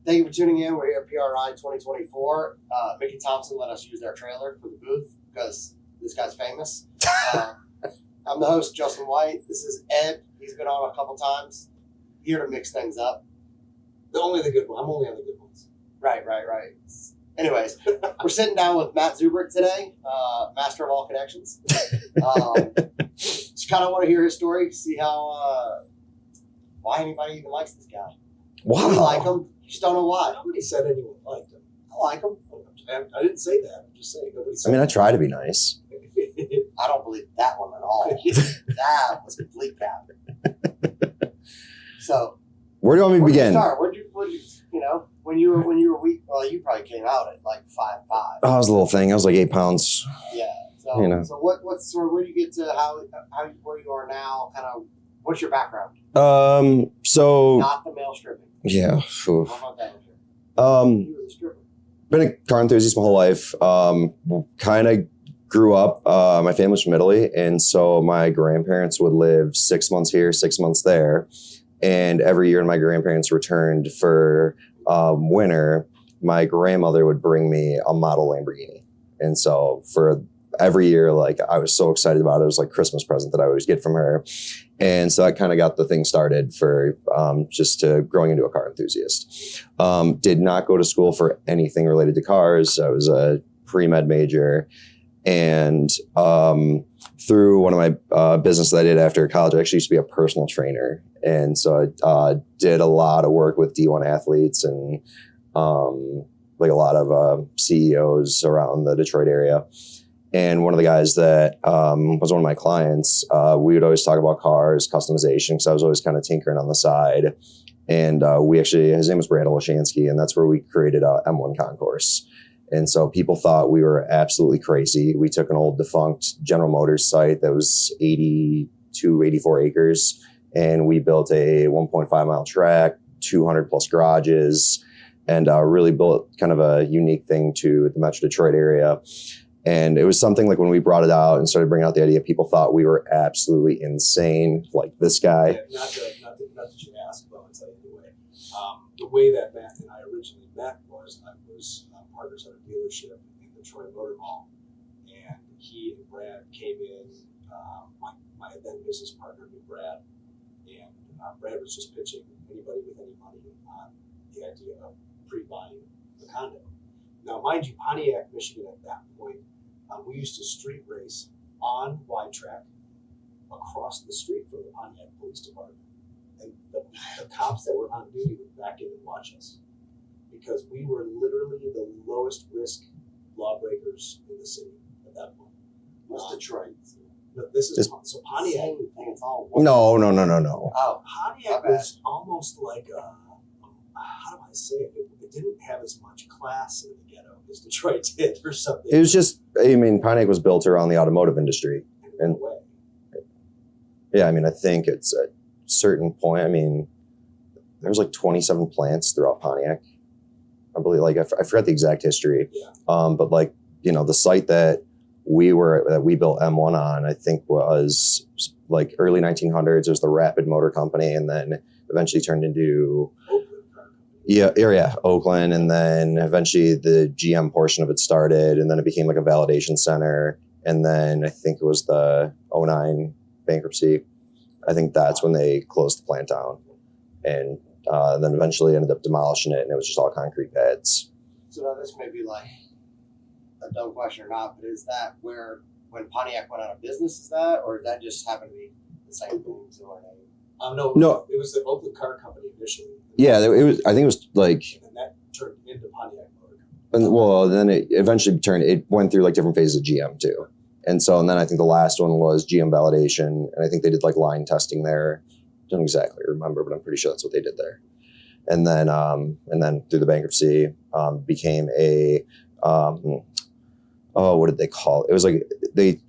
Thank you for tuning in. We're here at PRI 2024. Mickey Thompson let us use their trailer for the booth because this guy's famous. I'm the host, Justin White. This is Ed. He's been on a couple times. Here to mix things up. Only the good one. I'm only on the good ones. Right. Anyways, we're sitting down with Matt Zurbrick today, master of all connections. Just kind of want to hear his story, see how, why anybody even likes this guy. Wow. We like him. Just don't know why. Nobody said anyone liked him. I like him. I didn't say that. I'm just saying. Nobody said I try to be nice. I don't believe that one at all. That was complete cap. So, where do you want me to begin? Start? Where'd you, when you were weak? Well, you probably came out at like 5'5". Oh, I was a little thing. I was like 8 pounds. Yeah. So, so what's sort of where do you get to where you are now? Kind of what's your background? So not the male stripping. Yeah. How about that? You were the stripper. Been a car enthusiast my whole life. Kind of grew up. My family's from Italy, and so my grandparents would live 6 months here, 6 months there. And every year when my grandparents returned for winter, my grandmother would bring me a model Lamborghini. And so for every year, like I was so excited about it. It was like Christmas present that I always get from her. And so that kind of got the thing started for just growing into a car enthusiast. Did not go to school for anything related to cars. I was a pre-med major. And through one of my business that I did after college, I actually used to be a personal trainer. And so I did a lot of work with D1 athletes and like a lot of CEOs around the Detroit area. And one of the guys that was one of my clients, we would always talk about cars, customization, because I was always kind of tinkering on the side. And his name was Brad Olashansky, and that's where we created M1 Concourse. And so people thought we were absolutely crazy. We took an old defunct General Motors site that was 84 acres, and we built a 1.5 mile track, 200 plus garages, and really built kind of a unique thing to the Metro Detroit area. And it was something like when we brought it out and started bringing out the idea, people thought we were absolutely insane, like this guy. Yeah, not that you asked, but I'll tell you anyway. The way that Matt and I originally met was I was partners at a dealership in the Detroit Motor Mall, and he and Brad came in. My then business partner knew Brad, and Brad was just pitching anybody with any money on the idea of pre-buying a condo. Now, mind you, Pontiac, Michigan at that point, we used to street race on wide track across the street from the Pontiac Police Department. And the cops that were on duty would back in and watch us because we were literally the lowest risk lawbreakers in the city at that point. What's Detroit? But this is so Pontiac. It's all No. Oh, Pontiac was almost like how do I say it? It didn't have as much class in the ghetto as Detroit did, or something. It was just, Pontiac was built around the automotive industry. In a way. Yeah, I think it's a certain point. There was like 27 plants throughout Pontiac. I believe, I forgot the exact history. Yeah. But the site that we built M1 on, I think was like early 1900s. It was the Rapid Motor Company, and then eventually turned into Oakland, and then eventually the GM portion of it started, and then it became like a validation center, and then I think it was the 2009 bankruptcy. I think that's when they closed the plant down, and then eventually ended up demolishing it, and it was just all concrete pads. So now this may be like a dumb question or not, but is that when Pontiac went out of business, is that, or did that just happen to be the same thing? No, it was the Oakland Car Company initially. Yeah, it was. I think it was like, and that turned into Pontiac Motor Company. And well, then it eventually it went through like different phases of GM too. And then I think the last one was GM validation, and I think they did like line testing there. Don't exactly remember, but I'm pretty sure that's what they did there. And then through the bankruptcy, became a what did they call it? It was like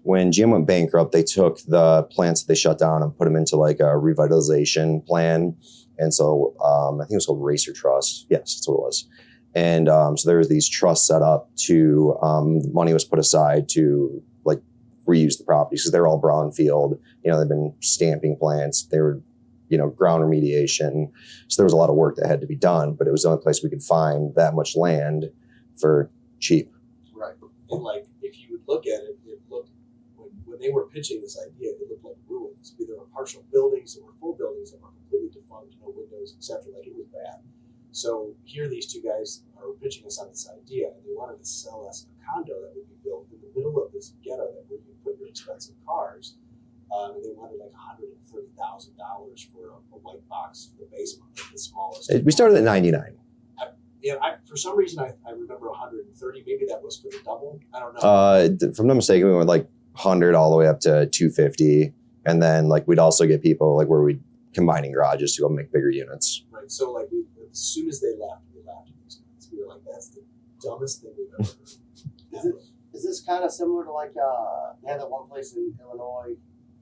when GM went bankrupt, they took the plants that they shut down and put them into like a revitalization plan. And so I think it was called Racer Trust. Yes, that's what it was. And so there was these trusts set up to money was put aside to like reuse the properties because they're all brownfield. They've been stamping plants. They were ground remediation. So there was a lot of work that had to be done, but it was the only place we could find that much land for cheap. Right. And like, if you would look at it, it looked, when they were pitching this idea, it looked like ruins. There were partial buildings, there were full buildings that were completely defunct, no windows, etc. Like, it was bad. So here these two guys are pitching us on this idea, and they wanted to sell us a condo that would be built in the middle of this ghetto that where you put your expensive cars. And they wanted like $130,000 for a white box for the basement, like the smallest. We started at 99. For some reason, I remember 130. Maybe that was for the double. I don't know. If I'm not mistaken, we went like 100 all the way up to 250, and then like we'd also get people like where we'd combining garages to go make bigger units. Right. So like as soon as they left, we laughed at these guys. We were like, "That's the dumbest thing we've ever heard." Is this kind of similar to like they had that one place in Illinois?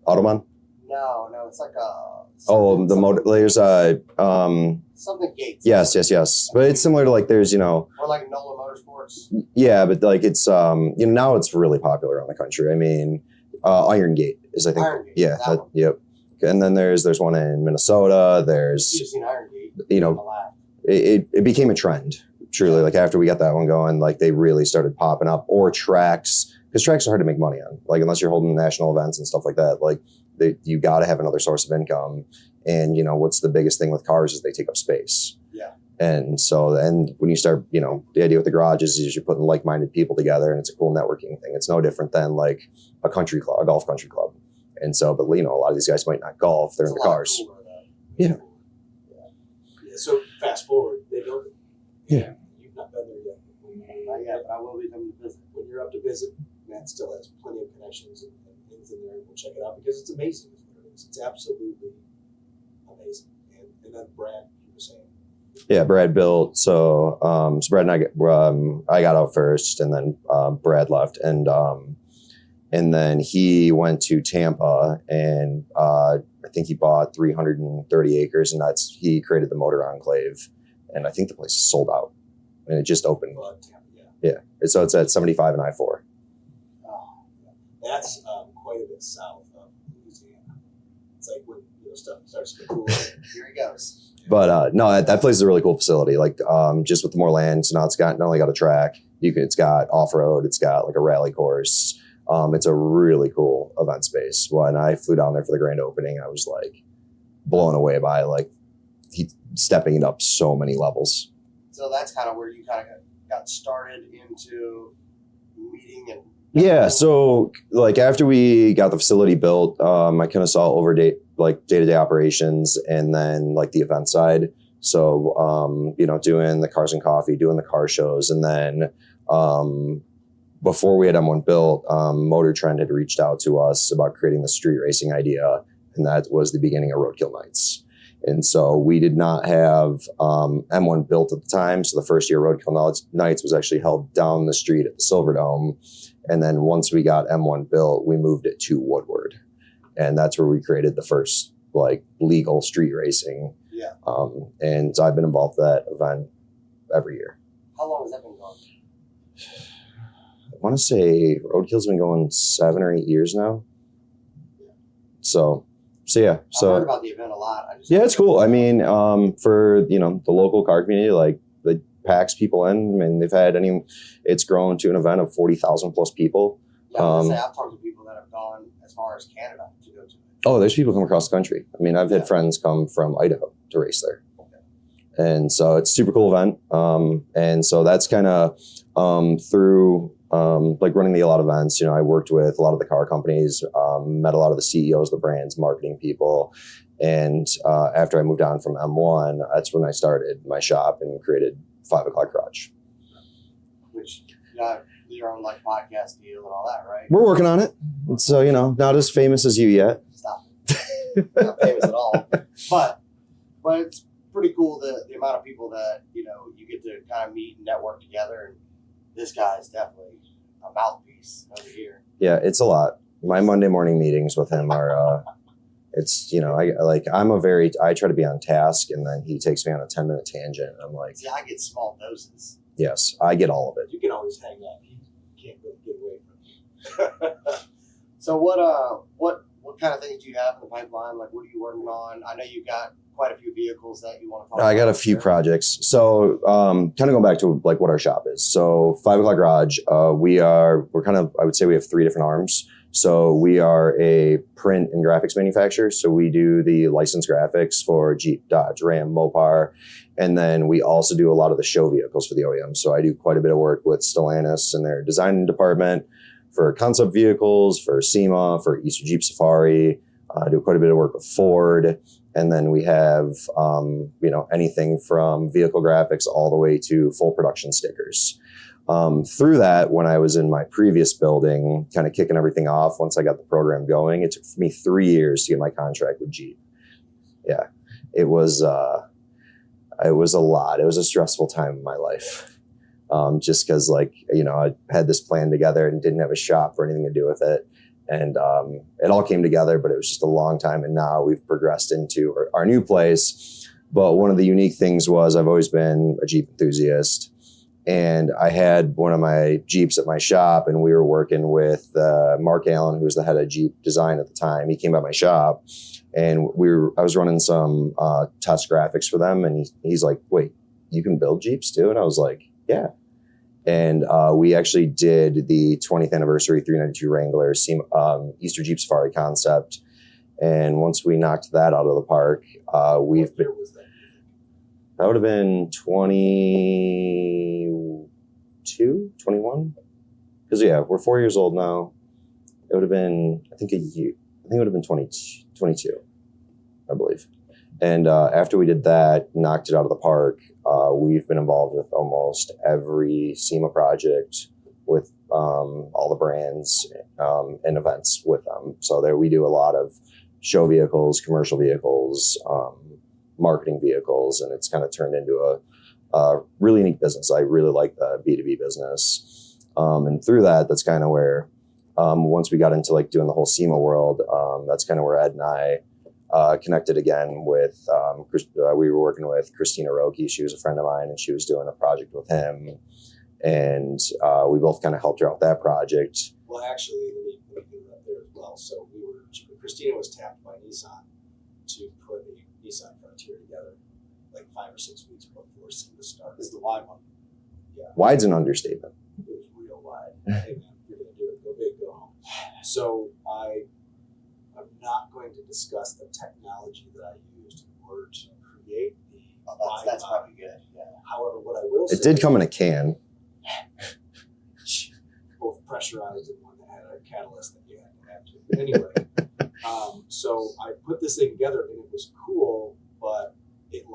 Autobahn? No, it's like a. The motor. There's something Gates. Yes. But it's similar to like there's or like NOLA Motorsports. Yeah, but like it's now it's really popular around the country. I mean, Iron Gate is I think Iron Gate, yeah yep. And then there's one in Minnesota. There's You've seen Iron Gate. It became a trend. Truly, like after we got that one going, like they really started popping up. Or tracks, because tracks are hard to make money on. Like unless you're holding national events and stuff like that, like you got to have another source of income. And what's the biggest thing with cars is they take up space. Yeah. And so, when you start, the idea with the garages is you're putting like-minded people together, and it's a cool networking thing. It's no different than like a country club, a golf country club. And so, but a lot of these guys might not golf; they're in the cars. Yeah. So fast forward, they built it. Yeah. You've not been there yet. Not yet, but I will be coming to visit. When you're up to visit, Matt still has plenty of connections and things in there, and we'll check it out because it's amazing. It's absolutely amazing. And then Brad, you were saying. Yeah, Brad built. So Brad and I got out first, and then Brad left, and then he went to Tampa, and I think he bought 330 acres, and he created the Motor Enclave, and I think the place is sold out, and it just opened. Yeah. So it's at 75 and I-4. Oh, that's quite a bit south of Louisiana. It's like when stuff starts to cool. Here he goes. But no, that place is a really cool facility. Like just with more land, so now it's got not only got a track, it's got off road, it's got like a rally course. It's a really cool event space. When I flew down there for the grand opening, I was like blown away by like he stepping it up so many levels. So that's kind of where you kind of got started into meeting and. Yeah, so like after we got the facility built, I kind of saw over day-to-day operations, and then like the event side. So doing the cars and coffee, doing the car shows, and then before we had M1 built, Motor Trend had reached out to us about creating the street racing idea, and that was the beginning of Roadkill Nights. And so we did not have M1 built at the time. So the first year Roadkill Nights was actually held down the street at the Silverdome. And then once we got M1 built, we moved it to Woodward. And that's where we created the first like legal street racing. Yeah. And so I've been involved with that event every year. How long has that been going? I want to say Roadkill's been going 7 or 8 years now. So yeah. I've heard about the event a lot. Yeah, it's cool. I mean, for the local car community, like the packs people in. I mean, it's grown to an event of 40,000 plus people. Yeah, I've talked to people that have gone as far as Canada to go to it. Oh, there's people come across the country. I mean, I've had friends come from Idaho to race there. Okay. And so it's a super cool event. And so that's kind of through like running the lot events. I worked with a lot of the car companies, met a lot of the CEOs of the brands, marketing people. And after I moved on from M1, that's when I started my shop and created 5 O'Clock Garage. Which you got your own like podcast deal and all that, right? We're working on it. So, not as famous as you yet. Stop. Not famous at all. But it's pretty cool the amount of people that, you get to kind of meet and network together. And this guy is definitely a mouthpiece over here. Yeah, it's a lot. My Monday morning meetings with him are, it's, I try to be on task, and then he takes me on a 10-minute tangent. And I'm like, see, I get small doses. Yes, I get all of it. You can always hang out. You can't really get away from it. So what what kind of things do you have in the pipeline? Like, what are you working on? I know you've got quite a few vehicles that you want to talk about. I got a few projects. So kind of going back to like what our shop is. So 5 O'Clock Garage, we're kind of, I would say we have 3 different arms. So we are a print and graphics manufacturer. So we do the licensed graphics for Jeep, Dodge, Ram, Mopar. And then we also do a lot of the show vehicles for the OEM. So I do quite a bit of work with Stellantis and their design department for concept vehicles, for SEMA, for Easter Jeep Safari. I do quite a bit of work with Ford. And then we have, anything from vehicle graphics all the way to full production stickers. Through that, when I was in my previous building, kind of kicking everything off, once I got the program going, it took me 3 years to get my contract with Jeep. Yeah, it was a lot. It was a stressful time in my life. Just because I had this plan together and didn't have a shop or anything to do with it. And it all came together, but it was just a long time. And now we've progressed into our new place. But one of the unique things was I've always been a Jeep enthusiast. And I had one of my Jeeps at my shop, and we were working with Mark Allen, who was the head of Jeep design at the time. He came by my shop, and I was running some test graphics for them. And he's like, "Wait, you can build Jeeps too?" And I was like, "Yeah." And we actually did the 20th anniversary 392 Wrangler Easter Jeep Safari concept. And once we knocked that out of the park, What year was that? That would have been 22, 21? Because, we're 4 years old now. It would have been, I think, a year. I think it would have been 22, I believe. And after we did that, knocked it out of the park, we've been involved with almost every SEMA project with all the brands and events with them. So there we do a lot of show vehicles, commercial vehicles, marketing vehicles, and it's kind of turned into a really unique business. I really like the B2B business. And through that, that's kind of where, once we got into doing the whole SEMA world, that's kind of where Ed and I connected again with, we were working with Christina Roki. She was a friend of mine, and she was doing a project with him. And we both kind of helped her out that project. Well, actually, let me get up there as well. So Christina was tapped by Nissan to put a Nissan Frontier together 5 or 6 weeks before SEMA started. This is the wide one. Yeah. Wide's an understatement. It was real wide. Hey man, you're gonna do it. Go big, go home. So I'm not going to discuss the technology that I used in order to create the. That's probably good. Yeah. However, what I will say, It did come in a can. both pressurized and one that had a catalyst that you had to have to. Anyway, so I put this thing together and it was cool, but it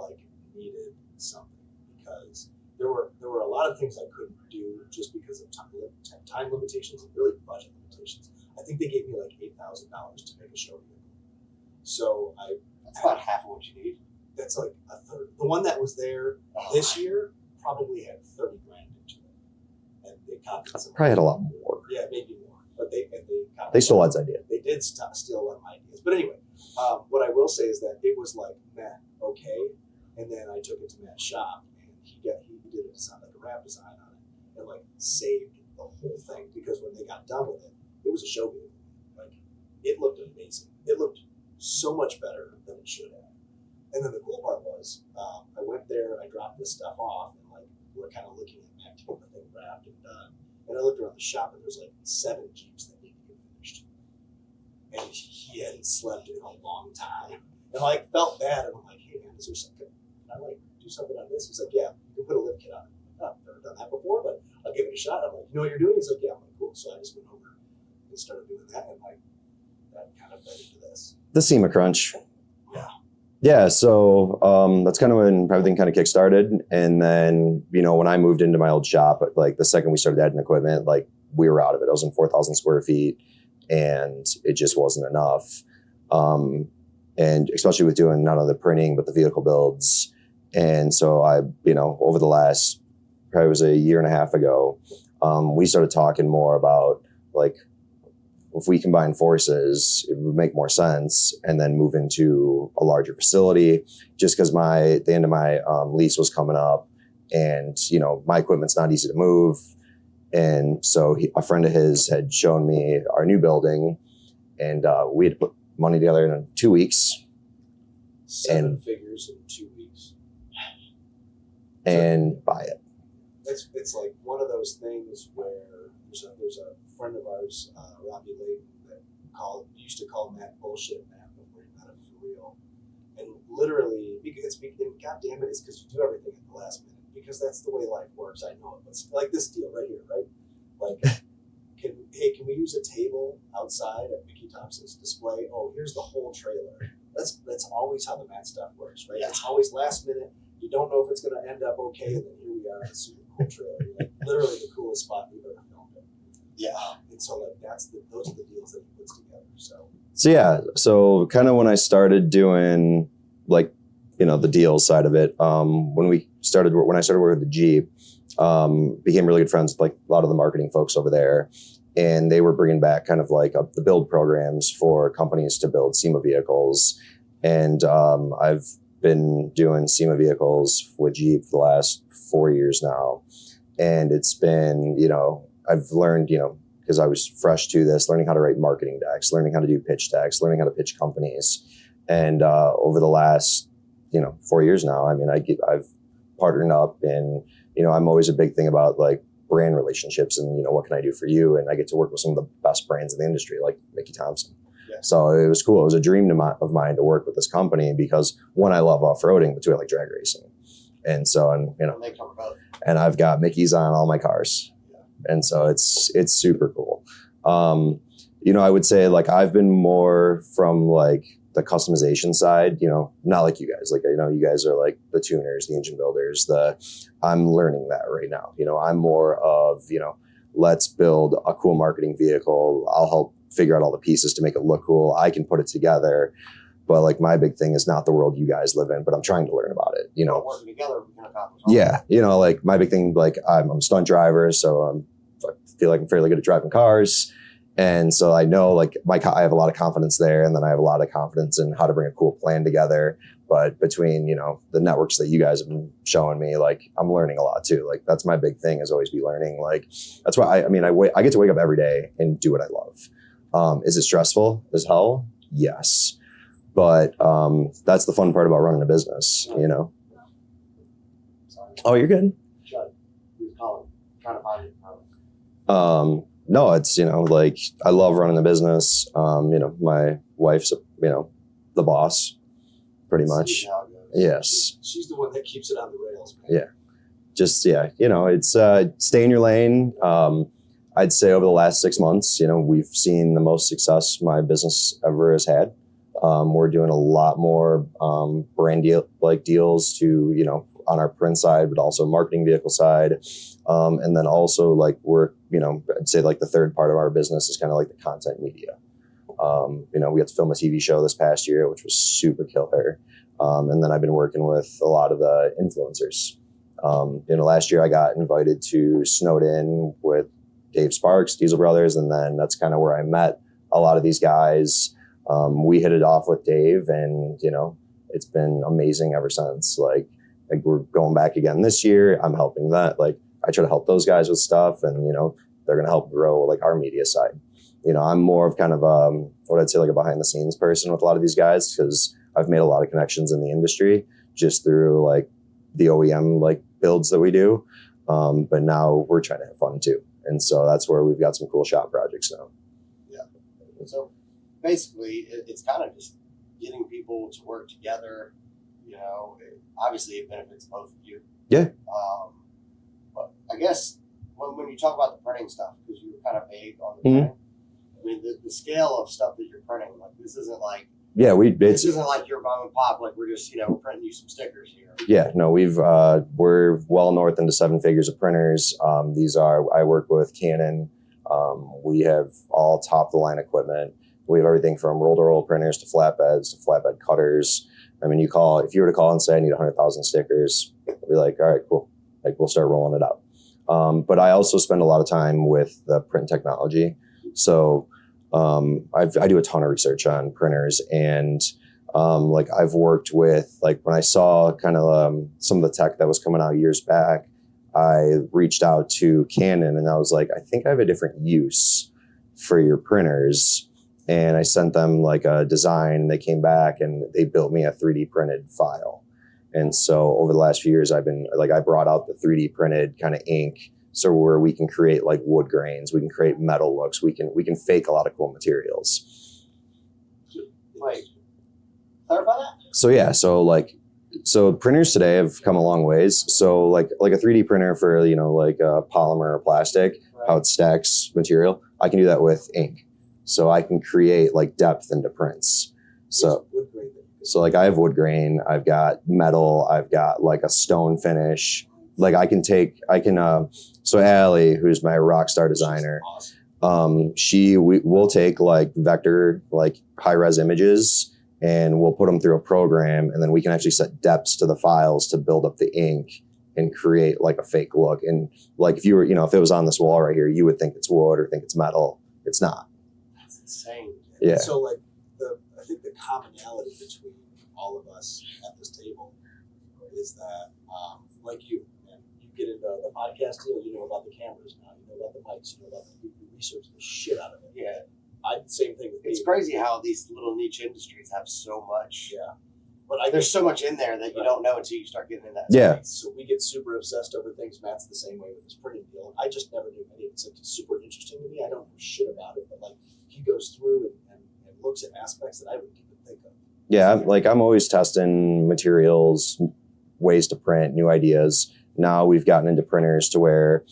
needed something because there were a lot of things I couldn't do just because of time limitations and really budget limitations. I think they gave me $8,000 to make a show vehicle. So that's about half of what you need. That's a third. The one that was there this year probably had 30 grand into it, and they copied some. Probably had a lot more. Yeah, maybe more, but they They stole Ed's idea. They did steal a lot of my ideas. But anyway, what I will say is that it was okay, and then I took it to Matt's shop, and he did a design, a wrap design on it, and saved the whole thing because when they got done with it, it was a show vehicle. It looked amazing. It looked so much better than it should have. And then the cool part was, I went there, I dropped this stuff off, and we're kind of looking at Matt to get the thing wrapped and done. And I looked around the shop, and there's 7 Jeeps that need to get finished. And he hadn't slept in a long time. And felt bad, and I'm like, hey man, is there something? Can I do something on this? He's like, yeah, you can put a lift kit on it. I've never done that before, but I'll give it a shot. I'm like, you know what you're doing? He's like, yeah. I'm like, cool. So I just went over and started doing that, and that kind of led into this. The SEMA Crunch. Yeah. Yeah, so that's kind of when everything kind of kick-started. And then, when I moved into my old shop, the second we started adding equipment, we were out of it. I was in 4,000 square feet, and it just wasn't enough. And especially with doing not only the printing, but the vehicle builds. And so I, over the last, probably was a year and a half ago, we started talking more about if we combine forces, it would make more sense, and then move into a larger facility. Just because the end of my lease was coming up, and my equipment's not easy to move, and so a friend of his had shown me our new building, and we had money together in 2 weeks. Seven figures in 2 weeks. And buy it. It's like one of those things where there's a friend of ours, Robbie Layton, that used to call Matt bullshit Matt before he met him for real. And literally, God damn it, it's because you do everything at the last minute, because that's the way life works. I know it. But like this deal right here, right? Like, can we use a table outside at Mickey Thompson's display? Oh, here's the whole trailer. That's always how the Matt stuff works, right? It's always last minute. You don't know if it's going to end up okay, and then here we are, a super cool trailer. Like, literally the coolest spot we've ever filmed it. Yeah, and so like those are the deals that he puts together. So kind of when I started doing like, the deals side of it, when I started working with the Jeep, became really good friends with like a lot of the marketing folks over there, and they were bringing back kind of like the build programs for companies to build SEMA vehicles, and I've been doing SEMA vehicles with Jeep for the last 4 years now, and it's been, I've learned, because I was fresh to this, learning how to write marketing decks, learning how to do pitch decks, learning how to pitch companies. And over the last, 4 years now, I mean, I've partnered up, and, I'm always a big thing about like brand relationships and, what can I do for you? And I get to work with some of the best brands in the industry, like Mickey Thompson. Yeah. So it was cool. It was a dream of mine to work with this company because, one, I love off-roading, but two, I like drag racing. And so, and I've got Mickey's on all my cars. And so it's super cool. I would say like I've been more from like the customization side, not like you guys. Like, you guys are like the tuners, the engine builders. I'm learning that right now. I'm more of, let's build a cool marketing vehicle. I'll help figure out all the pieces to make it look cool. I can put it together. But like my big thing is not the world you guys live in, but I'm trying to learn about it. Working together, we can accomplish. Yeah, like my big thing, like I'm a stunt driver, so I feel like I'm fairly good at driving cars, and so I know like I have a lot of confidence there, and then I have a lot of confidence in how to bring a cool plan together. But between the networks that you guys have been showing me, like I'm learning a lot too. Like that's my big thing, is always be learning. Like that's why I get to wake up every day and do what I love. Is it stressful as hell? Yes. But that's the fun part about running a business, Sorry. Oh, you're good. Judd, he was calling, trying to find it. No, it's, like I love running a business. My wife's, the boss, pretty much. Yes. She's the one that keeps it on the rails, man. Yeah. Just, it's stay in your lane. I'd say over the last 6 months, we've seen the most success my business ever has had. We're doing a lot more brand deals to, on our print side, but also marketing vehicle side. And then also like we're, I'd say like the third part of our business is kind of like the content media. We got to film a TV show this past year, which was super killer. And then I've been working with a lot of the influencers. Last year I got invited to Snowden with Dave Sparks, Diesel Brothers, and then that's kind of where I met a lot of these guys. We hit it off with Dave, and it's been amazing ever since. Like we're going back again this year. I'm helping that. Like I try to help those guys with stuff, and they're gonna help grow like our media side. I'm more of kind of what I'd say like a behind the scenes person with a lot of these guys, because I've made a lot of connections in the industry just through like the OEM like builds that we do. But now we're trying to have fun too, and so that's where we've got some cool shop projects now. Yeah. So basically, it's kind of just getting people to work together. Obviously, it benefits both of you. Yeah. But I guess when you talk about the printing stuff, because you were kind of vague on the printing, I mean, the scale of stuff that you're printing, like this isn't like this isn't like your mom and pop. Like we're just printing you some stickers here. Yeah. No, we're well north into 7 figures of printers. I work with Canon. We have all top of the line equipment. We have everything from roll-to-roll printers to flatbed cutters. I mean, if you were to call and say I need 100,000 stickers, we'll be like, all right, cool. Like we'll start rolling it up. But I also spend a lot of time with the print technology. So I do a ton of research on printers, and like I've worked with, like when I saw kind of some of the tech that was coming out years back, I reached out to Canon and I was like, I think I have a different use for your printers. and I sent them like a design. They came back and they built me a 3D printed file. And so over the last few years, I brought out the 3D printed kind of ink, so where we can create like wood grains, we can create metal looks, we can fake a lot of cool materials. Wait, clarify that? So printers today have come a long ways. So like a 3D printer for, like a polymer or plastic, how it stacks material, I can do that with ink. So I can create like depth into prints. So like I have wood grain, I've got metal, I've got like a stone finish. Like so Allie, who's my rock star designer, we'll take like vector, like high res images, and we'll put them through a program, and then we can actually set depths to the files to build up the ink and create like a fake look. And like if you were, if it was on this wall right here, you would think it's wood or think it's metal. It's not. That's insane. Yeah. So like I think the commonality between all of us at this table is that, like you get into the podcast deal, you know about the cameras now, you know about the mics, you know about you research the shit out of it. Yeah. Same thing with It's crazy how these little niche industries have so much. Yeah. But there's so much in there that you don't know until you start getting in that Yeah. space. So we get super obsessed over things. Matt's the same way with his printing deal. I just never knew any of it. It's like super interesting to me. I don't know shit about it, but like he goes through and looks at aspects that I wouldn't even think of. Yeah, I'm always testing materials, ways to print, new ideas. Now we've gotten into printers to where,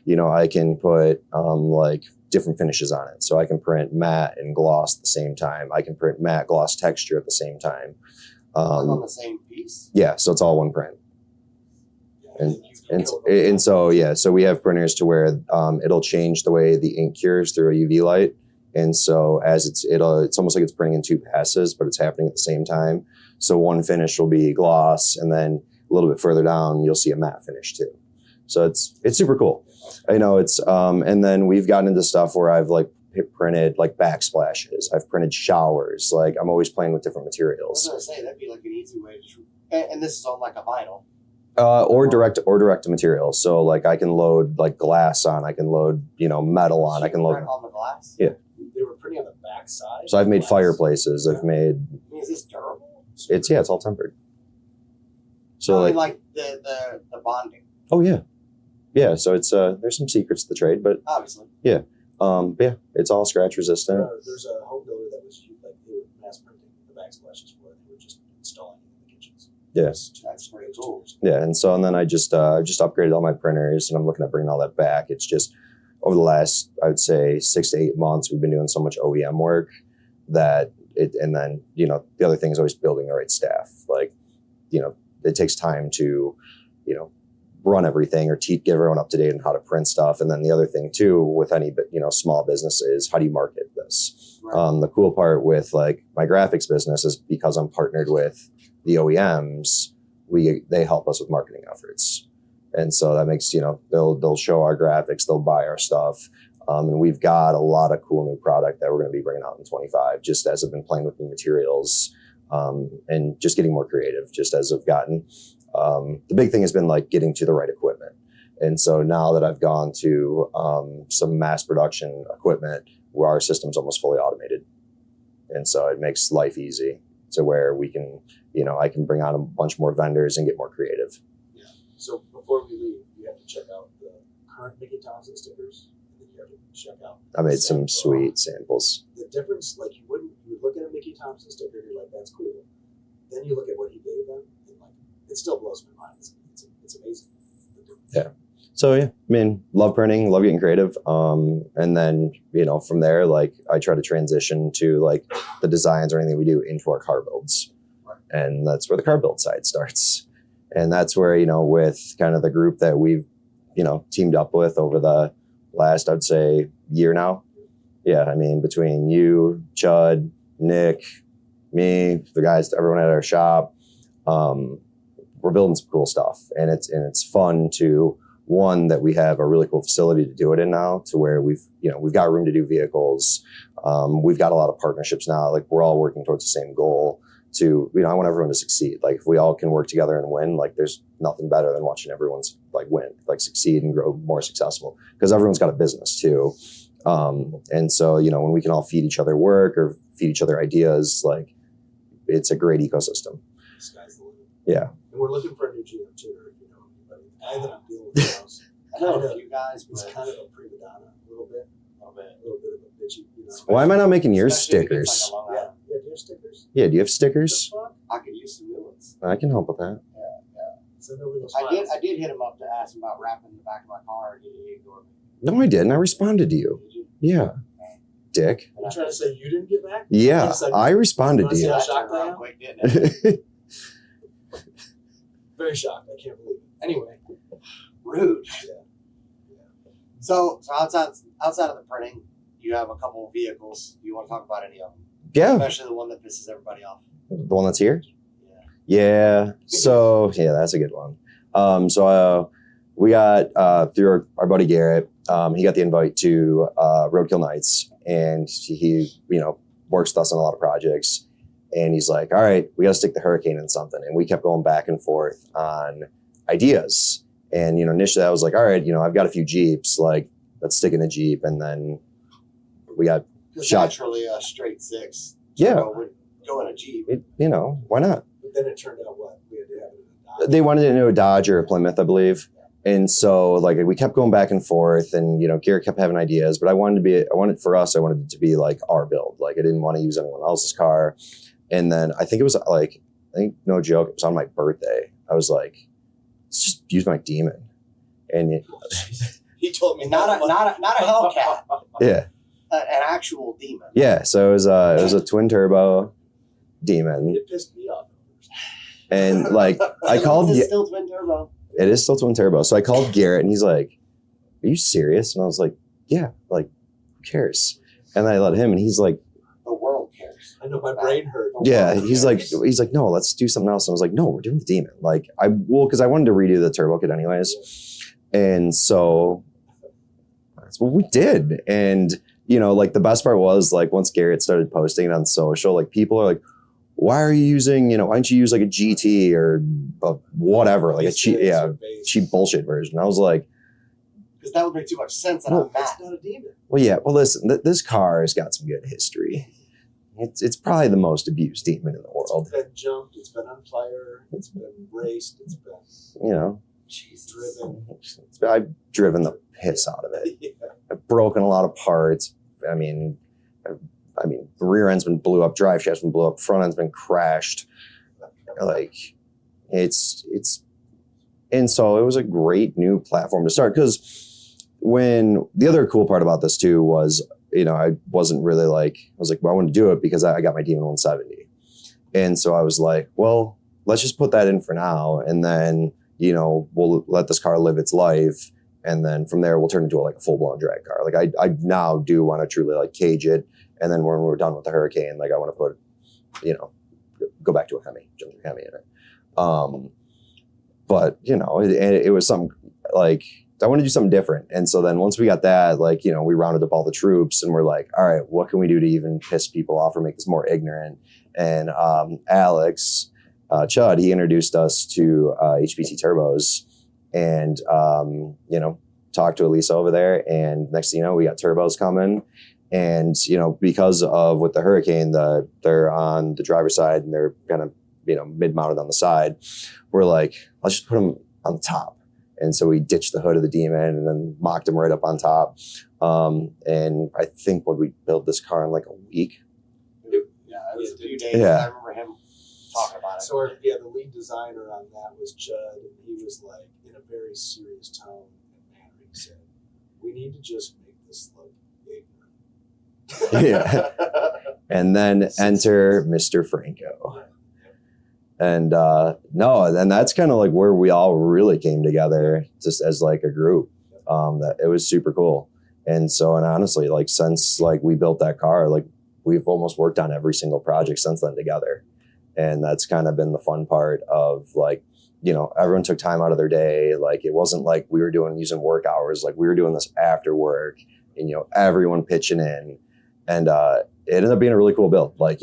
I can put like different finishes on it. So I can print matte and gloss at the same time. I can print matte, gloss, texture at the same time. On the same piece? Yeah, so it's all one print. So we have printers to where it'll change the way the ink cures through a UV light. And so as it's almost like it's printing in two passes, but it's happening at the same time. So one finish will be gloss, and then a little bit further down, you'll see a matte finish too. So it's super cool. And then we've gotten into stuff where I've like printed like backsplashes. I've printed showers. Like I'm always playing with different materials. I was going to say, that'd be like an easy way to, and this is on like a vinyl. Or direct to material. So like I can load like glass on, I can load, metal on, I can load. Print on the glass? Yeah. They were printing on the back side. So I've made fireplaces. I've made. Is this durable? It's all tempered. So like the bonding. Oh yeah. Yeah. So it's there's some secrets to the trade, but obviously. Yeah. It's all scratch resistant. There's a home builder that was like they were mass printing the backsplashes for it. They were just installing it in the kitchens. Yes. That's pretty cool. Yeah, and then I just upgraded all my printers, and I'm looking at bringing all that back. It's just over the last, I would say, 6 to 8 months, we've been doing so much OEM work that and then the other thing is always building the right staff. Like, it takes time to, run everything or get everyone up to date on how to print stuff. And then the other thing too, with any small business, is how do you market this? Right. The cool part with like my graphics business is because I'm partnered with the OEMs, they help us with marketing efforts. And so that makes, they'll show our graphics, they'll buy our stuff. And we've got a lot of cool new product that we're going to be bringing out in 25, just as I've been playing with new materials, and just getting more creative, just as I've gotten. The big thing has been like getting to the right equipment. And so now that I've gone to some mass production equipment where our system's almost fully automated. And so it makes life easy to where we can, I can bring on a bunch more vendors and get more creative. Yeah. So before we leave, you have to check out the current Mickey Thompson stickers, and then you have to check out. I made some sweet samples. The difference, like you would look at a Mickey Thompson sticker, and you're like, that's cool. Then you look at what he gave them, and like it still blows my mind. It's amazing. Yeah. So yeah, love printing, love getting creative. And then, from there, like I try to transition to like the designs or anything we do into our car builds. And that's where the car build side starts. And that's where, with kind of the group that we've, teamed up with over the last, I'd say, year now. Yeah. Between you, Chud, Nick, me, the guys, everyone at our shop, we're building some cool stuff. And it's fun to, one, that we have a really cool facility to do it in now, to where we've got room to do vehicles. We've got a lot of partnerships now. Like we're all working towards the same goal to, I want everyone to succeed. Like if we all can work together and win, like there's nothing better than watching everyone's like win, like succeed and grow more successful, because everyone's got a business too. And so, when we can all feed each other work or feed each other ideas, like it's a great ecosystem. Sky's the limit. Yeah. And we're looking for a new GM tutor, if you know anybody. The guy that I'm dealing with the house, I know a few guys, he's but kind of a prima donna, a little bit of a bitchy, Why am I not making your especially if it's stickers? like a long Yeah, hour. yeah, do you have stickers? Yeah. Do you have The stickers? fuck? I could use some new ones. I can help with that. Send over those I files. did hit him up to ask him about wrapping the back of my car, and he ignored me. No, I didn't. I responded to you. Did you? Yeah. Dick. And You I trying to say you didn't get back? Yeah. Yes, I responded to Yeah. you. that shocked turned I around am? quick, didn't it? Very shocked. I can't believe it. Anyway. Rude. Yeah. So outside of the printing, you have a couple of vehicles. Do you want to talk about any of them? Yeah. Especially the one that pisses everybody off. The one that's here? Yeah. Yeah. So, yeah, that's a good one. We got, through our buddy Garrett, he got the invite to Roadkill Nights, and he, works with us on a lot of projects. And he's like, all right, we got to stick the Hurricane in something. And we kept going back and forth on ideas. And, initially I was like, all right, I've got a few Jeeps, like, let's stick in a Jeep. And then we got, Because Shot. naturally a straight six yeah, would go in a Jeep. why not? But then it turned out what? We had to have it in a Dodge. They wanted it into a Dodge or a Plymouth, I believe. And so, like, we kept going back and forth, and Garrett kept having ideas. But I wanted it to be like our build. Like, I didn't want to use anyone else's car. And then I think it was no joke, it was on my birthday. I was like, let's just use my Demon. And He told me Not a Hellcat, yeah, an actual demon. yeah. So it was a twin turbo Demon, It pissed me off. and like I called. It's still twin turbo. It is still twin turbo. So I called Garrett, and he's like, "Are you serious?" And I was like, "Yeah, like, who cares?" And then I let him, and he's like, The world cares. I know my brain hurt. "Yeah." He's like, "No, let's do something else." And I was like, "No, we're doing the Demon." Like, because I wanted to redo the turbo kit anyways, and so that's what we did. And like the best part was like once Garrett started posting it on social, like people are like, why are you using, why don't you use like a GT or whatever, like a cheap bullshit version? I was like, Because that would make too much sense. And Well, I'm mad. It's not a demon. well, yeah, well, listen, this car has got some good history. It's probably the most abused Demon in the world. It's been jumped. It's been on fire. It's been raced. It's been Jesus. driven. I've driven the piss out of it. Yeah. I've broken a lot of parts. I mean, the rear end's been blew up, drive shaft's been blew up, front end's been crashed. Like, it's, and so it was a great new platform to start. Because when the other cool part about this too was, I wasn't really like, I was like, well, I want to do it because I got my Demon 170. And so I was like, well, let's just put that in for now. And then, we'll let this car live its life. And then from there, we'll turn into like a full blown drag car. Like I now do want to truly like cage it. And then when we're done with the Hurricane, like I want to put, go back to a Hemi, jump through Hemi in it. But it was something like, I want to do something different. And so then once we got that, like, we rounded up all the troops and we're like, all right, what can we do to even piss people off or make this more ignorant? And Alex, Chud, he introduced us to HPT turbos and, talked to Elisa over there. And next thing you know, we got turbos coming. And, because of with the Hurricane, they're on the driver's side and they're kind of, mid-mounted on the side. We're like, let's just put them on the top. And so we ditched the hood of the Demon and then mocked him right up on top. And I think when we built this car in like a week. Yeah, it was a few days. Yeah. I remember him talking about it. So the lead designer on that was Chud, and he was like in a very serious tone and manner. He said, "We need to just make this look ignorant." Yeah. And then enter Mr. Franco. And and that's kind of like where we all really came together just as like a group. That it was super cool. And so, and honestly, like since like we built that car, like we've almost worked on every single project since then together. And that's kind of been the fun part of like, everyone took time out of their day. Like it wasn't like we were using work hours. Like we were doing this after work and, everyone pitching in. And it ended up being a really cool build. Like,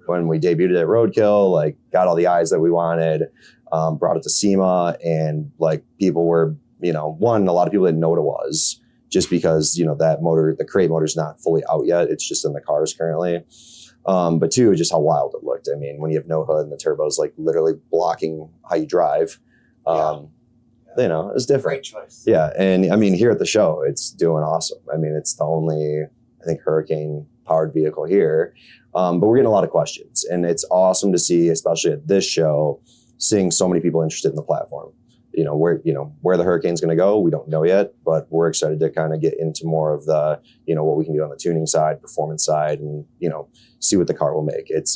when we debuted at Roadkill, like got all the eyes that we wanted, brought it to SEMA, and like people were, one, a lot of people didn't know what it was. just because, that motor, the crate motor is not fully out yet. It's just in the cars currently. But two, just how wild it looked. I mean, when you have no hood and the turbo's like literally blocking how you drive, it's different. Great choice. Yeah. And I mean, here at the show, it's doing awesome. I mean, it's the only, I think, Hurricane powered vehicle here. But we're getting a lot of questions, and it's awesome to see, especially at this show, seeing so many people interested in the platform. Where the Hurricane's going to go, we don't know yet, but we're excited to kind of get into more of the, what we can do on the tuning side, performance side, and, see what the car will make. It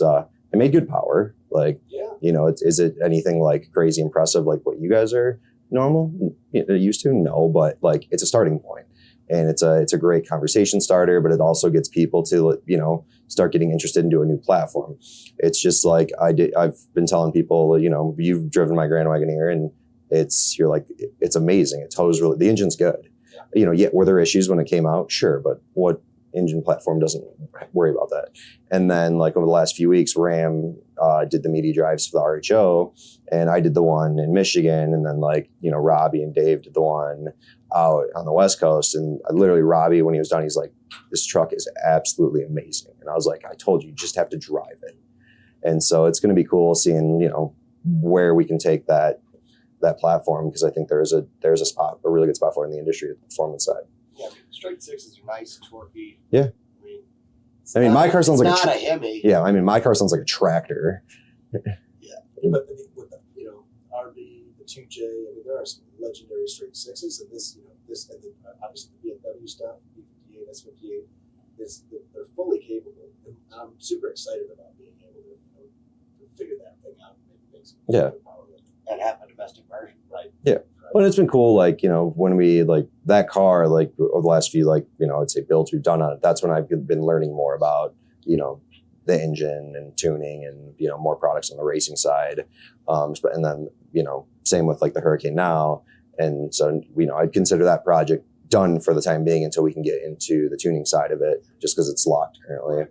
made good power. Like, is it anything like crazy impressive like what you guys are used to? No, but like it's a starting point, and it's a great conversation starter, but it also gets people to, start getting interested into a new platform. It's just like I've been telling people, you've driven my Grand Wagoneer, and it's amazing. It tows really, the engine's good. Were there issues when it came out? Sure. But what engine platform doesn't worry about that? And then like over the last few weeks, Ram did the media drives for the RHO, and I did the one in Michigan. And then Robbie and Dave did the one out on the West Coast. And literally Robbie, when he was done, he's like, this truck is absolutely amazing. And I was like, I told you, you just have to drive it. And so it's going to be cool seeing, where we can take that platform, because I think there's a really good spot for it in the industry, the performance side. Yeah, straight sixes are nice, torquey. Yeah. My car sounds like not a Hemi. Yeah, my car sounds like a tractor. But with the RB, the 2J, there are some legendary straight sixes, and this and then obviously the BMW stuff, B58, S58, they're fully capable. And I'm super excited about being able to figure that thing out and maybe make some power with it. And have a domestic version. Right. Yeah. But it's been cool, when we, that car, over the last few, I'd say builds we've done on it, that's when I've been learning more about, the engine and tuning and, more products on the racing side. And then, same with, the Hurricane now. And so, I'd consider that project done for the time being until we can get into the tuning side of it, just because it's locked currently.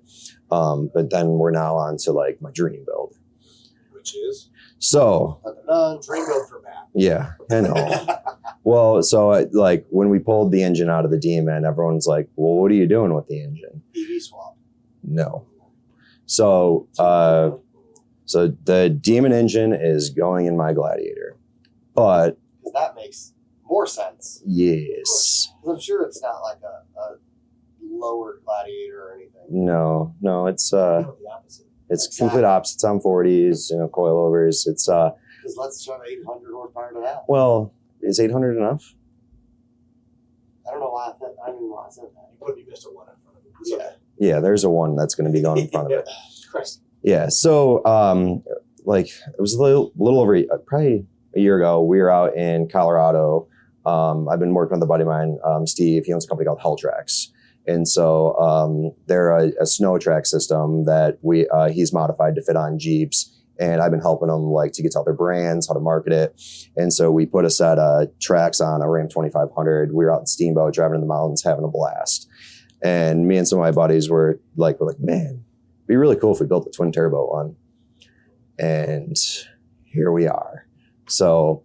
But then we're now on to, my dream build. Which is? So, Dream build for Matt. Yeah, I know. Well, so when we pulled the engine out of the Demon, everyone's like, well, what are you doing with the engine? EV swap. No. So, the Demon engine is going in my Gladiator, but that makes more sense. Yes. I'm sure it's not like a lowered Gladiator or anything. No, it's The opposite. It's complete opposites on 40s, coilovers. It's because let's shove 800 horsepower to that. Well, is 800 enough? I don't know why I don't know why I said that. You missed a one in front of it. It's okay. Yeah, there's a one that's going to be going in front of it. Christ. Yeah. So, it was a little over probably a year ago. We were out in Colorado. I've been working with a buddy of mine, Steve. He owns a company called Hell Tracks. And so they're a snow track system that he's modified to fit on Jeeps. And I've been helping them to get to other brands, how to market it. And so we put a set of tracks on a Ram 2500. We were out in Steamboat driving in the mountains, having a blast. And me and some of my buddies were like, man, it'd be really cool if we built a twin turbo one. And here we are. So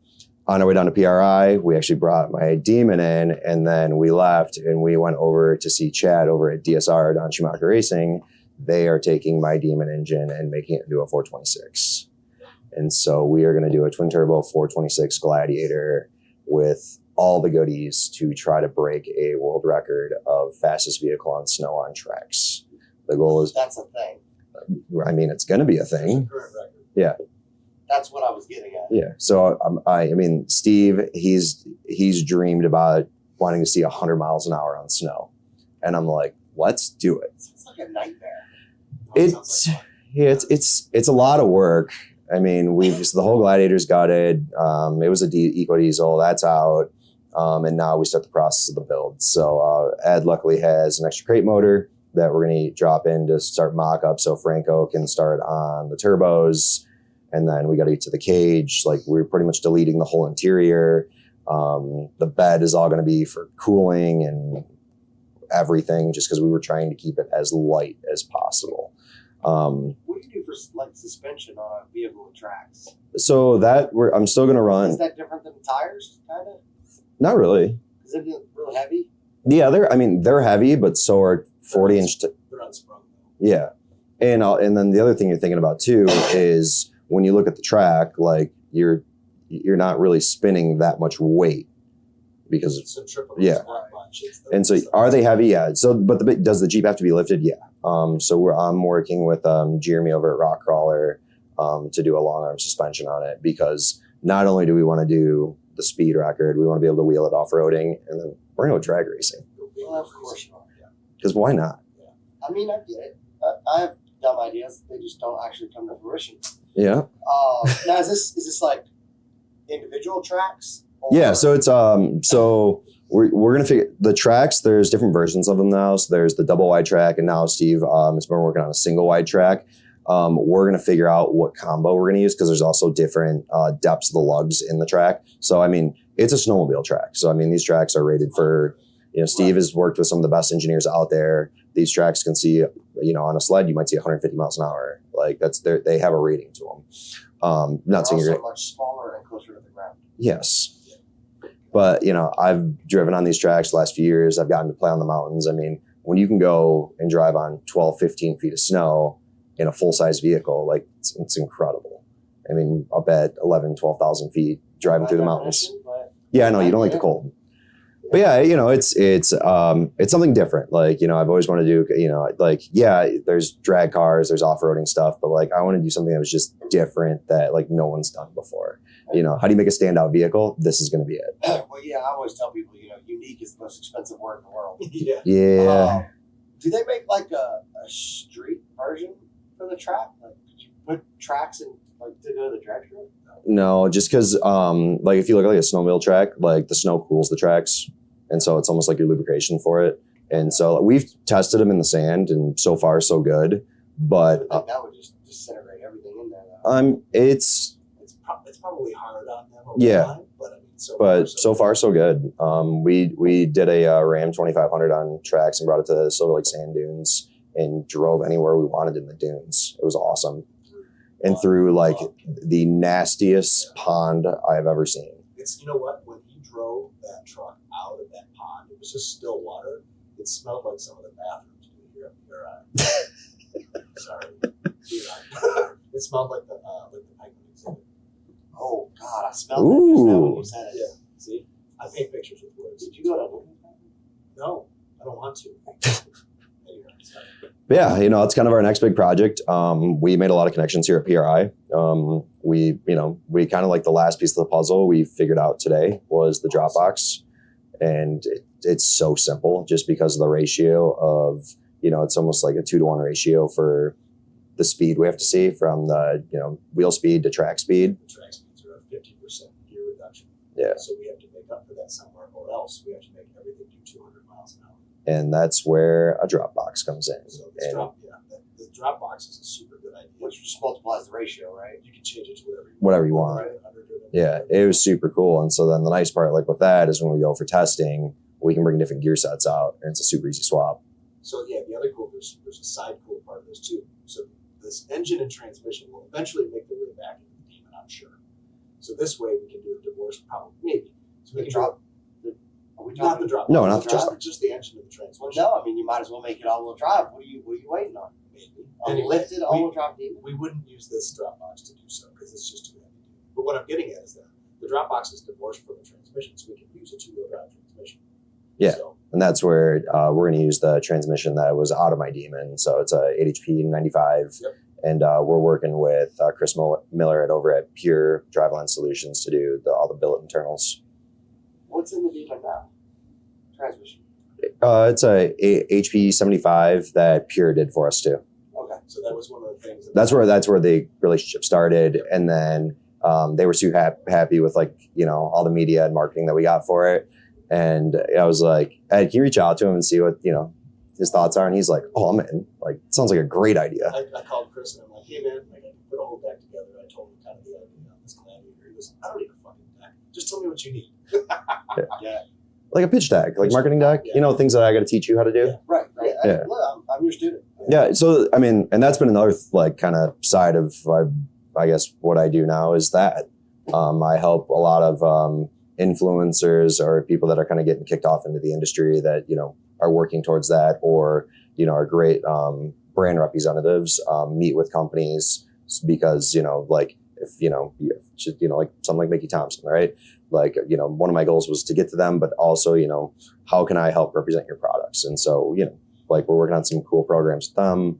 on our way down to PRI, we actually brought my Demon in, and then we left and we went over to see Chad over at DSR, Don Schumacher Racing. They are taking my Demon engine and making it into a 426. And so we are going to do a twin turbo 426 Gladiator with all the goodies to try to break a world record of fastest vehicle on snow on tracks. The goal is... That's a thing. It's going to be a thing. Current record. Yeah. That's what I was getting at. Yeah. So Steve, he's dreamed about wanting to see 100 miles an hour on snow. And I'm like, let's do it. It's like a nightmare. It's a lot of work. The whole Gladiator's gutted. It was a eco diesel that's out. And now we start the process of the build. So Ed luckily has an extra crate motor that we're going to drop in to start mock up so Franco can start on the turbos. And then we got to get to the cage. We're pretty much deleting the whole interior. The bed is all going to be for cooling and everything, just because we were trying to keep it as light as possible. What do you do for suspension on a vehicle with tracks? So I'm still going to run. Is that different than tires, kind of? Not really. Is it really heavy? Yeah, they're heavy, but so are 40-inch. They're unsprung. Yeah, and then the other thing you're thinking about too is when you look at the track, like you're not really spinning that much weight because It's centrifugal. yeah. It's not much. It's the- And so are they heavy? Yeah. So, but does the Jeep have to be lifted? Yeah. So I'm working with Jeremy over at Rock Crawler to do a long arm suspension on it because not only do we want to do the speed record, we want to be able to wheel it off roading, and then we're going to go drag racing. Well, of course you are. Yeah. Because why not? I mean, I get it. I have dumb ideas. They just don't actually come to fruition. Yeah. Now, is this like individual tracks? Or- Yeah. So it's so we're gonna figure the tracks. There's different versions of them now. So there's the double wide track, and now Steve has been working on a single wide track. We're gonna figure out what combo we're gonna use because there's also different depths of the lugs in the track. So I mean, it's a snowmobile track. So I mean, these tracks are rated for. Steve has worked with some of the best engineers out there. These tracks can see, on a sled, you might see 150 miles an hour. Like they have a rating to them. Not saying They're you're also much smaller and closer to the ground. yes. But, I've driven on these tracks the last few years. I've gotten to play on the mountains. I mean, when you can go and drive on 12, 15 feet of snow in a full-size vehicle, like it's incredible. I mean, up at 11, 12,000 feet driving through the mountains. Yeah, I know you don't like the cold. But yeah, it's something different. Like, I've always wanted to do, there's drag cars, there's off-roading stuff, but like, I want to do something that was just different that like no one's done before. How do you make a standout vehicle? This is going to be it. Well, yeah, I always tell people, unique is the most expensive word in the world. Yeah. Yeah. Do they make like a street version for the track? Like, could you put tracks in like to go to the drag strip? No, just because, like, if you look at like a snowmobile track, like the snow cools the tracks, and so it's almost like your lubrication for it. And so we've tested them in the sand, and so far so good. But I think that would just disintegrate everything in there. Though. it's probably hard on them. Yeah. Time, but so far so good. We did a Ram 2500 on tracks and brought it to the Silver Lake Sand Dunes and drove anywhere we wanted in the dunes. It was awesome. And through like the nastiest pond I've ever seen. It's when he drove that truck out of that pond, it was just still water. It smelled like some of the bathrooms here. Sorry, it smelled like the Penguin exhibit. Oh God, I smelled that just now when you said it. Yeah, see, I paint pictures with words. Did you go to? No, I don't want to. Anyway, sorry. Yeah, it's kind of our next big project. We made a lot of connections here at PRI. We kind of like the last piece of the puzzle we figured out today was the drop box. And it's so simple just because of the ratio of, it's almost like a 2-to-1 ratio for the speed we have to see from the, wheel speed to track speed. The track speeds are a 50% gear reduction. Yeah. So we have to make up for that somewhere, or else we have to make everything do 200 miles an hour. And that's where a drop box comes in. So the drop box is a super good idea. Which just multiplies the ratio, right? You can change it to Whatever you want. Right? Yeah, it was super cool. And so then the nice part, like with that, is when we go for testing, we can bring different gear sets out, and it's a super easy swap. So yeah, the other cool, there's a side cool part of this too. So this engine and transmission will eventually make their way back into the Demon, I'm sure. So this way we can do a divorce, probably, maybe. So we can drop. Not the drop. No, not the drop. Just the engine and the transmission. Well, no, I mean you might as well make it all-wheel drive. What are you waiting on? Maybe. Lifted all-wheel drive Demon. We wouldn't use this drop box to do so because it's just too heavy. But what I'm getting at is that the drop box is divorced from the transmission, so we can use a 2-wheel drive transmission. Yeah. So, And that's where we're going to use the transmission that was out of my Demon. So it's a 8HP 95. Yep. And we're working with Chris Miller over at Pure Driveline Solutions to do all the billet internals. What's in the Demon now? Transmission. It's a HP 75 that Pure did for us too. Okay. so that was one of the things. That's where the relationship started. And then they were super happy with all the media and marketing that we got for it. And I was like, Ed, can you reach out to him and see what, his thoughts are? And he's like, oh, I'm in. It sounds like a great idea. I called Chris and I'm like, hey man, I can put a whole deck together. I told him kind of the idea on this gladiator. He goes, I don't need a fucking deck. Just tell me what you need. Yeah. Like a pitch deck, like marketing deck, yeah. Things that I got to teach you how to do. Yeah. Right. Yeah. Look, I'm your student. Yeah. So, and that's been another kind of side of, I guess what I do now is that I help a lot of influencers or people that are kind of getting kicked off into the industry that, are working towards that, or, are great brand representatives, meet with companies because, like if, like something like Mickey Thompson, right? Like, one of my goals was to get to them, but also, how can I help represent your products? And so, like we're working on some cool programs with them.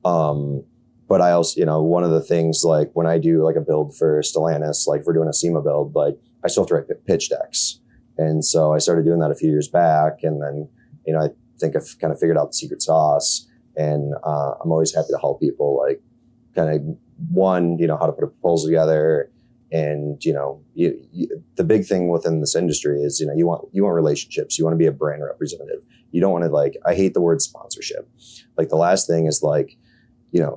But I also, one of the things, like when I do like a build for Stellantis, like if we're doing a SEMA build, like I still have to write pitch decks. And so I started doing that a few years back. And then, I think I've kind of figured out the secret sauce, and I'm always happy to help people, like kind of one, how to put a proposal together. And, the big thing within this industry is, you want relationships. You want to be a brand representative. You don't want to I hate the word sponsorship. Like the last thing is like,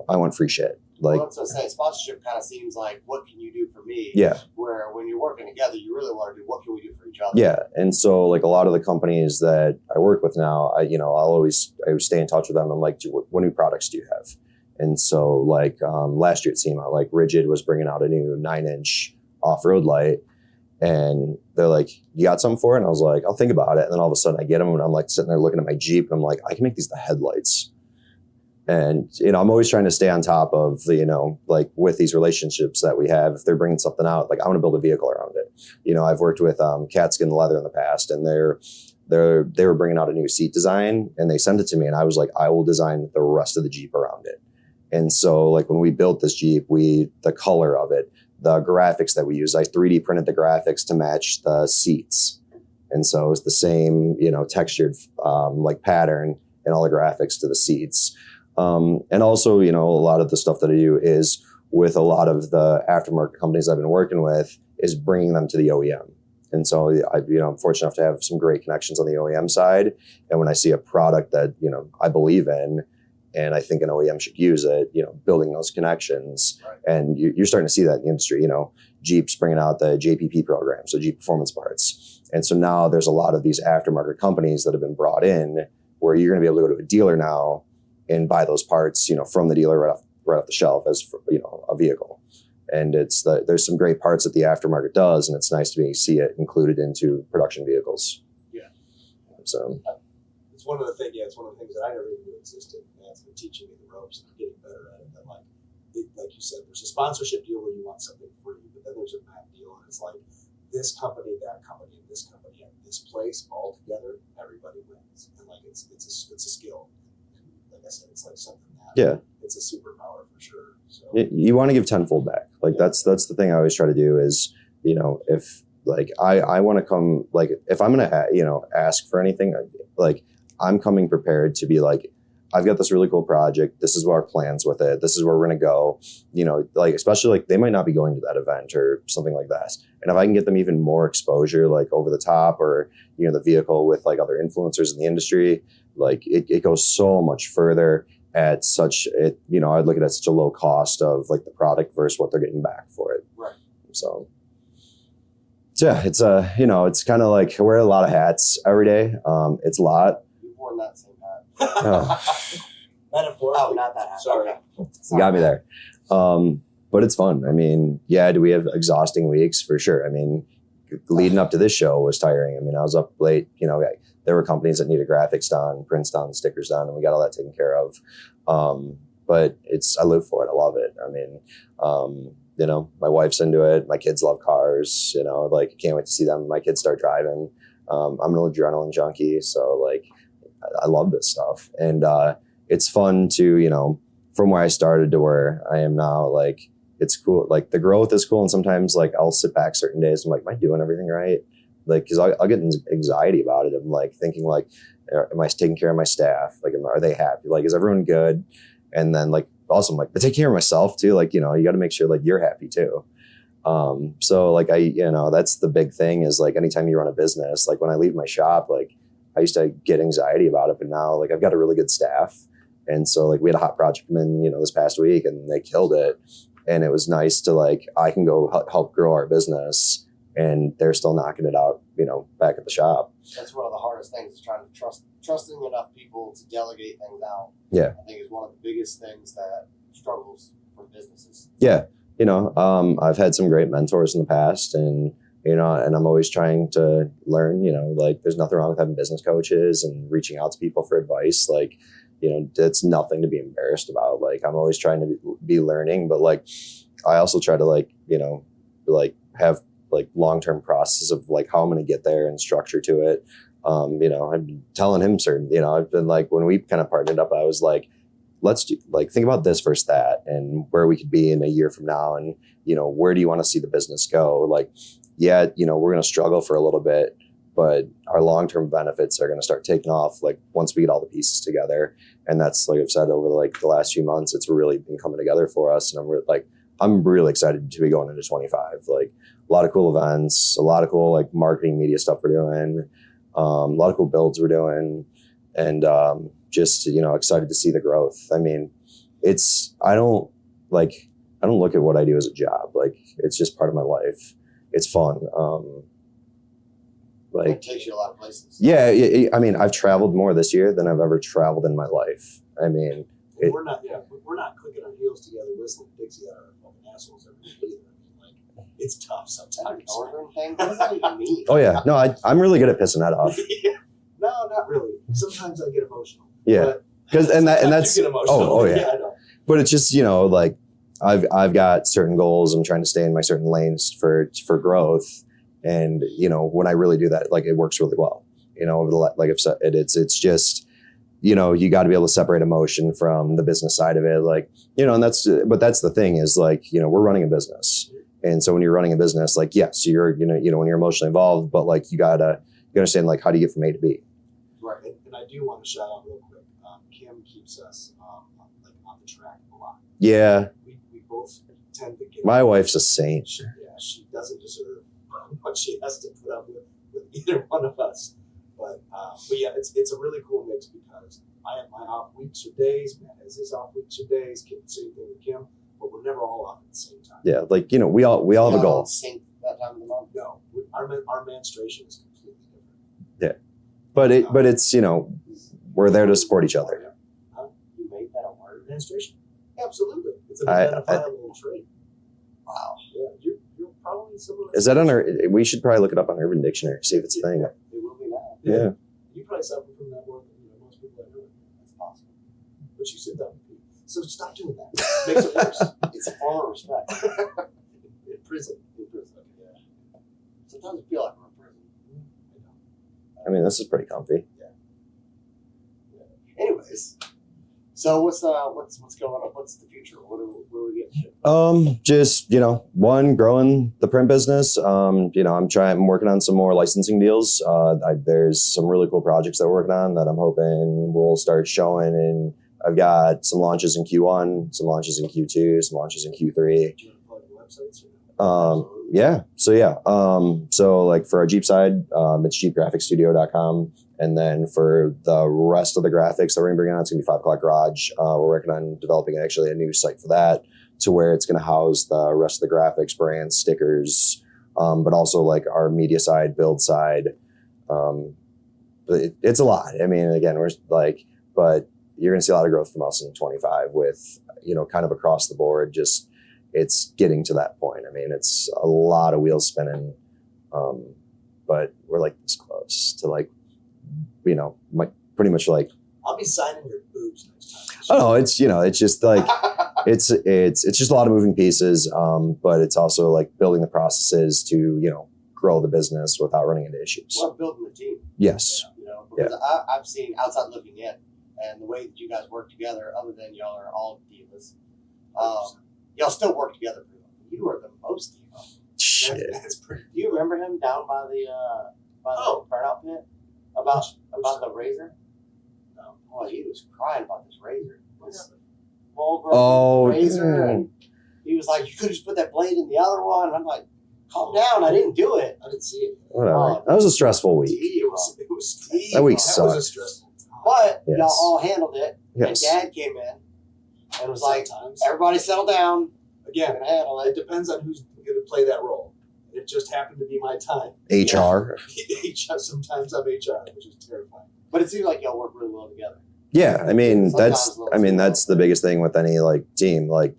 I want free shit. Like, well, that's what I'm saying. Sponsorship kind of seems like, what can you do for me? Yeah. Where when you're working together, you really want to do, what can we do for each other? Yeah. And so like a lot of the companies that I work with now, I would stay in touch with them. I'm like, what new products do you have? And so like last year at SEMA, like Rigid was bringing out a new 9-inch off-road light. And they're like, you got something for it? And I was like, I'll think about it. And then all of a sudden I get them and I'm like sitting there looking at my Jeep and I'm like, I can make these the headlights. And, I'm always trying to stay on top of the, like with these relationships that we have. If they're bringing something out, like I want to build a vehicle around it. I've worked with Catskin Leather in the past, and they were bringing out a new seat design, and they sent it to me, and I was like, I will design the rest of the Jeep around it. And so like when we built this Jeep, the color of it, the graphics that we used, I 3D printed the graphics to match the seats. And so it was the same, textured like pattern and all the graphics to the seats. And also, a lot of the stuff that I do is with a lot of the aftermarket companies I've been working with is bringing them to the OEM. And so I'm fortunate enough to have some great connections on the OEM side. And when I see a product that, I believe in, and I think an OEM should use it, building those connections. Right. And you're starting to see that in the industry, Jeep's bringing out the JPP program, so Jeep Performance Parts. And so now there's a lot of these aftermarket companies that have been brought in where you're going to be able to go to a dealer now and buy those parts, from the dealer right off the shelf as for, a vehicle. And there's some great parts that the aftermarket does, and it's nice to see it included into production vehicles. Yeah. So it's one of the things that I never even knew existed. And it's been teaching me the ropes, and I'm getting better at it. But like you said, there's a sponsorship deal where you want something free, but then there's a map deal, and it's like this company, that company, and this company at this place all together, everybody wins. And like it's a skill. Like I said, it's like something that it's a superpower for sure. So you want to give tenfold back. Like that's the thing I always try to do is, if like I want to come, like if I'm going to, ask for anything, like I'm coming prepared to be like, I've got this really cool project. This is what our plans with it. This is where we're going to go, like, especially like they might not be going to that event or something like that. And if I can get them even more exposure, like over the top or, the vehicle with like other influencers in the industry, like it goes so much further at I'd look at it at such a low cost of like the product versus what they're getting back for it. Right. So yeah, it's it's kind of like I wear a lot of hats every day. It's a lot. You've worn that same hat. Metaphor. Oh, not that hat. Sorry. Okay. You got me there. But it's fun. I mean, do we have exhausting weeks? For sure. I mean, leading up to this show was tiring. I mean, I was up late, there were companies that needed graphics done, prints done, stickers done, and we got all that taken care of. But I live for it. I love it. I mean, my wife's into it. My kids love cars, like I can't wait to see them. My kids start driving. I'm an adrenaline junkie. So like, I love this stuff. And, it's fun to, from where I started to where I am now, like, it's cool. Like the growth is cool. And sometimes like I'll sit back certain days. I'm like, am I doing everything right? Like, cause I'll get anxiety about it. I'm like thinking like, am I taking care of my staff? Like, are they happy? Like, is everyone good? And then like, also I'm like, but take care of myself too. Like, you got to make sure like you're happy too. So like that's the big thing is like, anytime you run a business, like when I leave my shop, like I used to get anxiety about it, but now like I've got a really good staff. And so like we had a hot project come in, this past week and they killed it. And it was nice to like, I can go help grow our business and they're still knocking it out, back at the shop. That's one of the hardest things is trying to trusting enough people to delegate things out. Yeah. I think is one of the biggest things that struggles for businesses. Yeah. I've had some great mentors in the past and, you know, and I'm always trying to learn, you know, like there's nothing wrong with having business coaches and reaching out to people for advice. Like, you know, it's nothing to be embarrassed about. Like, I'm always trying to be learning, but like, I also try to like, you know, like have like long-term process of like how I'm going to get there and structure to it. You know, I've been telling him certain, you know, I've been like, when we kind of partnered up, I was like, let's do, like, think about this versus that and where we could be in a year from now. And, you know, where do you want to see the business go? Like, yeah, you know, we're going to struggle for a little bit, but our long-term benefits are going to start taking off. Like once we get all the pieces together. And that's, like I've said, over like the last few months, it's really been coming together for us. And I'm really excited to be going into 25. Like a lot of cool events, a lot of cool like marketing media stuff we're doing, a lot of cool builds we're doing, and just, you know, excited to see the growth. I mean, I don't look at what I do as a job. Like it's just part of my life. It's fun. It takes you a lot of places. Yeah, I mean, I've traveled more this year than I've ever traveled in my life. I mean, we're not clicking our heels together whistling Dixie at our fucking assholes every day either. I mean, like, it's tough sometimes. Northern thing? What does that even mean? Oh yeah, no, I'm really good at pissing that off. Yeah. No, not really. Sometimes I get emotional. Yeah, because that's you get emotional. Oh yeah. I know. But it's just, you know, like I've got certain goals. I'm trying to stay in my certain lanes for growth, and you know, when I really do that, like it works really well. You know, like I've said, it's just, you know, you got to be able to separate emotion from the business side of it. Like, you know, and that's the thing is like, you know, we're running a business. And so when you're running a business, like, yes, you're, you know, when you're emotionally involved, but like, you understand like, how do you get from A to B? Right. And I do want to shout out real quick. Kim keeps us like on the track a lot. Yeah. We both tend to get. My wife's a saint. She doesn't deserve what she has to put up with either one of us. But yeah, it's a really cool mix because I have my off weeks or days. Matt has his off weeks or days. Same thing with Kim, but we're never all off at the same time. Yeah, like, you know, we all have a goal. Sync that time of the month. No, our menstruation is completely different. Yeah, but it's, you know, we're there to support each other. You made that a word? Menstruation. Absolutely, it's an identifiable trait. Wow. Yeah, you're probably similar. Is that on our? We should probably look it up on Urban Dictionary, see if it's a thing. It will be now. Yeah. You probably suffer from that more than most people I know. That's possible. But you sit down and pee. So stop doing that. It makes it worse. It's a form of respect. In prison. Yeah. Sometimes I feel like we're in prison. I mean, this is pretty comfy. Anyways, so what's going on? What's the future? What do we get? Just, you know, growing the print business. You know, I'm working on some more licensing deals. There's some really cool projects that we're working on that I'm hoping will start showing, and I've got some launches in Q1, some launches in Q2, some launches in Q3. Do you want to plug the websites? Yeah. So like for our Jeep side, it's jeepgraphicstudio.com. And then for the rest of the graphics that we're going to bring on, it's going to be 5 O'Clock Garage. We're working on developing actually a new site for that, to where it's going to house the rest of the graphics, brands, stickers, but also like our media side, build side. But it's a lot. I mean, again, but you're going to see a lot of growth from us in 25 with, you know, kind of across the board. Just, it's getting to that point. I mean, it's a lot of wheels spinning, but we're like this close to like, you know, pretty much like. I'll be signing your boobs next time. Oh no, it's, you know, it's just like it's just a lot of moving pieces, but it's also like building the processes to, you know, grow the business without running into issues. Well, building the team. Yes. You know, because I've seen outside looking in, and the way that you guys work together, other than y'all are all divas, y'all still work together pretty well. You are the most diva. Shit. That's pretty. Do you remember him down by the burnout pit about the razor? No. Oh, he was crying about this razor. Oh, razor, yeah. and he was like, "You could have just put that blade in the other one." And I'm like, "Calm down, I didn't do it." I didn't see it. Whatever. That was a stressful week. It was That week That sucked. was a stressful time. But Yes. y'all all handled it. Yes. And Dad came in and was like, Sometimes. "Everybody settle down. Again, I'm gonna handle it it." depends on who's going to play that role. It just happened to be my time. HR. Sometimes I'm HR, which is terrifying. But it seems like y'all work really well together. Yeah, I mean Sometimes that's the biggest thing with any like team. Like,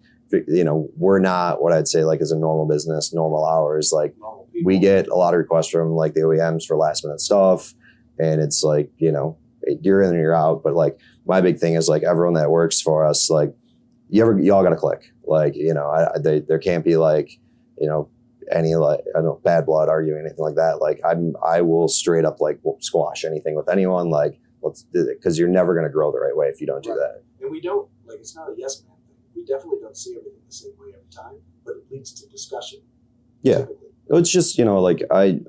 you know, we're not what I'd say like as a normal business, normal hours. Like Normal we get a lot of requests from like the OEMs for last minute stuff, and it's like, you know, you're in and you're out. But like my big thing is like everyone that works for us, like you all got to click. Like, you know, there can't be like, you know, any like I don't know, bad blood arguing, anything like that. Like I will straight up like squash anything with anyone. Like let's do it, because you're never going to grow the right way if you don't do that. And we don't like it's not a yes man thing. We definitely don't see everything the same way every time, but it leads to discussion. Yeah, typically. It's just, you know, like I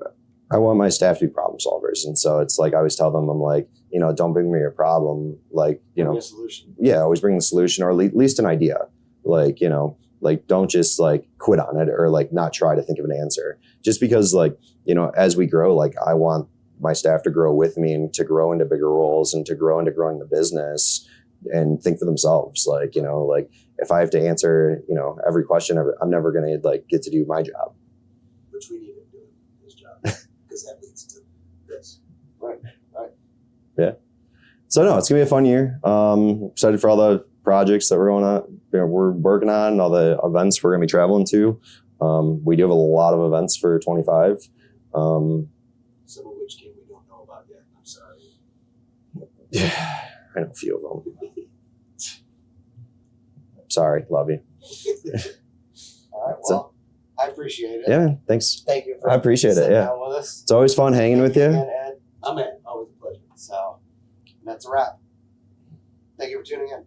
want my staff to be problem solvers, and so it's like I always tell them, I'm like, you know, don't bring me a problem, like, you know, a solution. Yeah, always bring the solution or at least an idea. Like, you know, like don't just like quit on it or like not try to think of an answer. Just because like, you know, as we grow, like I want my staff to grow with me and to grow into bigger roles and to grow into growing the business and think for themselves. Like, you know, like if I have to answer, you know, every question, I'm never going to like get to do my job. Which we need him doing his job because that leads to this. Right. Yeah. So no, it's gonna be a fun year. Excited for all the projects that we're going on. You know, we're working on all the events we're gonna be traveling to. We do have a lot of events for 25. Some of which we don't know about yet. I'm sorry. Yeah, I know a few of them. Sorry, love you. All right. Well, I appreciate it. Yeah, man, thanks. Thank you for I appreciate it. sitting Yeah, down with us. it's always fun hanging with you. Again, Ed. I'm in. Always a pleasure. So that's a wrap. Thank you for tuning in.